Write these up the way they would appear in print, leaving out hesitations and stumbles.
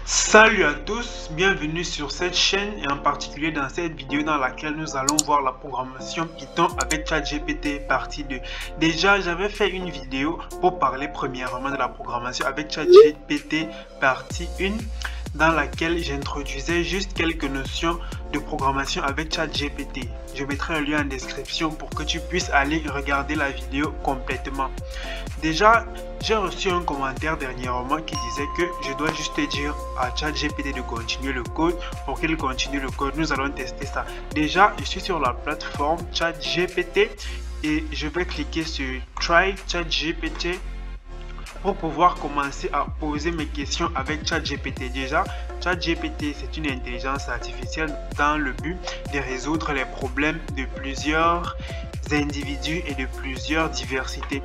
Salut à tous, bienvenue sur cette chaîne et en particulier dans cette vidéo dans laquelle nous allons voir la programmation Python avec ChatGPT partie 2. Déjà, j'avais fait une vidéo pour parler premièrement de la programmation avec ChatGPT partie 1 dans laquelle j'introduisais juste quelques notions de programmation avec ChatGPT. Je mettrai un lien en description pour que tu puisses aller regarder la vidéo complètement. Déjà, j'ai reçu un commentaire dernièrement qui disait que je dois juste dire à ChatGPT de continuer le code. Pour qu'il continue le code, nous allons tester ça. Déjà, je suis sur la plateforme ChatGPT et je vais cliquer sur Try ChatGPT pour pouvoir commencer à poser mes questions avec ChatGPT. Déjà, ChatGPT, c'est une intelligence artificielle dans le but de résoudre les problèmes de plusieurs individus et de plusieurs diversités.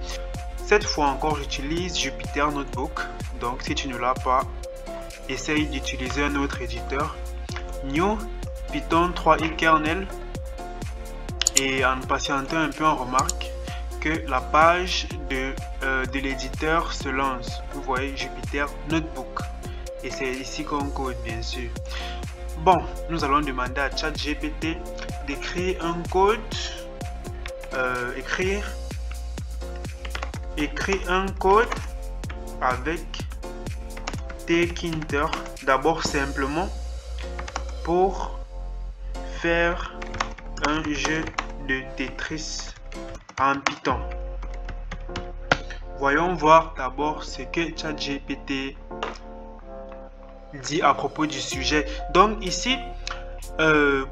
Cette fois encore, j'utilise Jupyter Notebook. Donc, si tu ne l'as pas, essaye d'utiliser un autre éditeur. New Python 3i kernel. Et en patientant un peu, on remarque que la page de l'éditeur se lance. Vous voyez Jupyter Notebook. Et c'est ici qu'on code, bien sûr. Bon, nous allons demander à ChatGPT d'écrire un code. Écris un code avec tkinter, d'abord simplement pour faire un jeu de Tetris en Python. Voyons voir d'abord ce que ChatGPT dit à propos du sujet. Donc ici,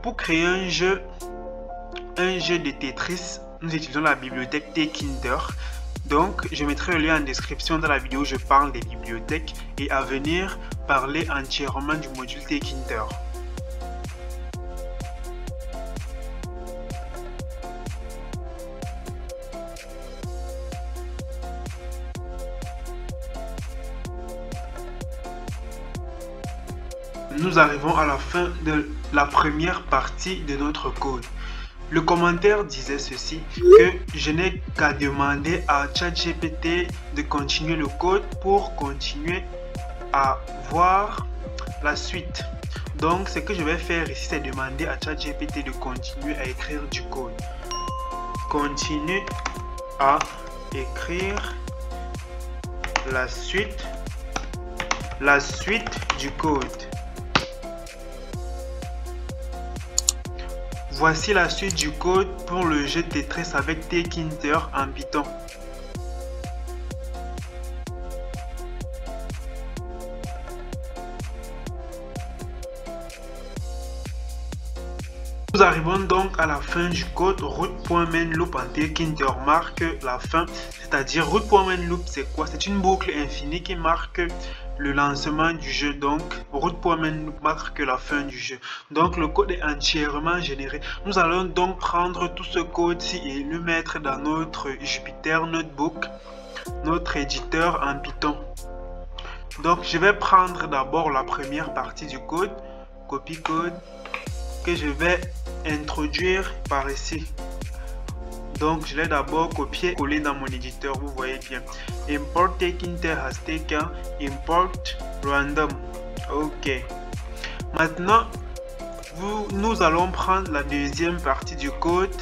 pour créer un jeu de Tetris, nous utilisons la bibliothèque tkinter. Donc, je mettrai le lien en description dans la vidéo où je parle des bibliothèques et à venir parler entièrement du module tkinter. Nous arrivons à la fin de la première partie de notre code. Le commentaire disait ceci, que je n'ai qu'à demander à ChatGPT de continuer le code pour continuer à voir la suite. Donc, ce que je vais faire ici, c'est demander à ChatGPT de continuer à écrire du code. Continue à écrire la suite du code. Voici la suite du code pour le jeu Tetris avec tkinter en Python. Nous arrivons donc à la fin du code. Root.mainLoop en tkinter marque la fin, c'est-à-dire root.mainLoop c'est quoi? C'est une boucle infinie qui marque le lancement du jeu. Donc root.mainLoop marque la fin du jeu. Donc le code est entièrement généré. Nous allons donc prendre tout ce code-ci et le mettre dans notre Jupyter Notebook, notre éditeur en Python. Donc je vais prendre d'abord la première partie du code, copie code, que je vais introduire par ici. Donc je l'ai d'abord copié-collé dans mon éditeur, vous voyez bien. Import tkinter has taken, import random. Ok. Maintenant, nous allons prendre la deuxième partie du code,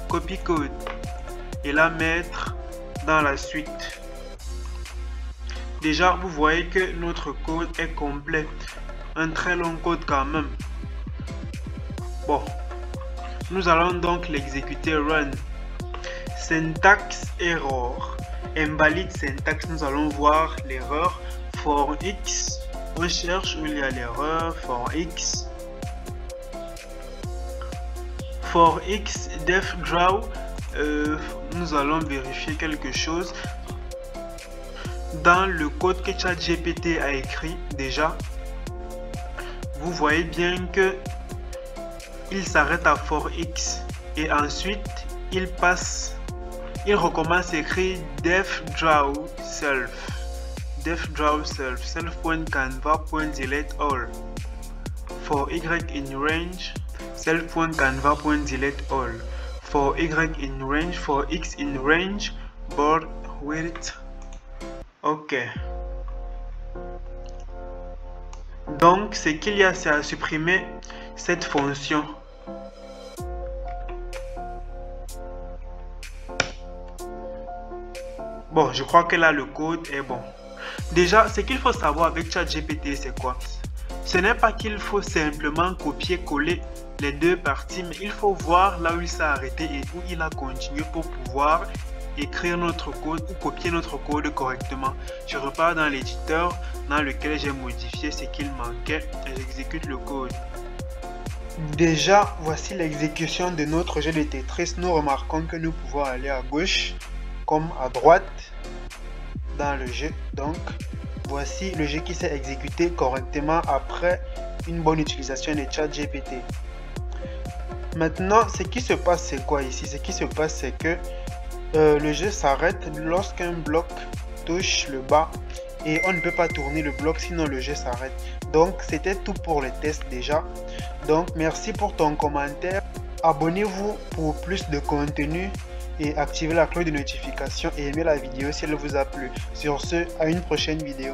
copie code, et la mettre dans la suite. Déjà, vous voyez que notre code est complet. Un très long code quand même. Bon, nous allons donc l'exécuter run. Syntax error. Invalide syntax, nous allons voir l'erreur. For x, on cherche où il y a l'erreur. For x. For x def draw. Nous allons vérifier quelque chose. Dans le code que ChatGPT a écrit déjà, vous voyez bien que il s'arrête à for x et ensuite il recommence à écrire def draw self, self.canva.delete all, for y in range, self.canva.delete all, for y in range, for x in range, board width. Ok. Donc ce qu'il y a, c'est à supprimer cette fonction. Bon, je crois que là le code est bon. Déjà, ce qu'il faut savoir avec ChatGPT, c'est quoi? Ce n'est pas qu'il faut simplement copier-coller les deux parties, mais il faut voir là où il s'est arrêté et où il a continué pour pouvoir écrire notre code ou copier notre code correctement. Je repars dans l'éditeur dans lequel j'ai modifié ce qu'il manquait et j'exécute le code. Déjà, voici l'exécution de notre jeu de Tetris. Nous remarquons que nous pouvons aller à gauche comme à droite dans le jeu. Donc, voici le jeu qui s'est exécuté correctement après une bonne utilisation de ChatGPT. Maintenant, ce qui se passe, c'est quoi ici? Ce qui se passe, c'est que le jeu s'arrête lorsqu'un bloc touche le bas et on ne peut pas tourner le bloc, sinon le jeu s'arrête. Donc, c'était tout pour les tests déjà. Donc, merci pour ton commentaire. Abonnez-vous pour plus de contenu et activez la cloche de notification et aimez la vidéo si elle vous a plu. Sur ce, à une prochaine vidéo.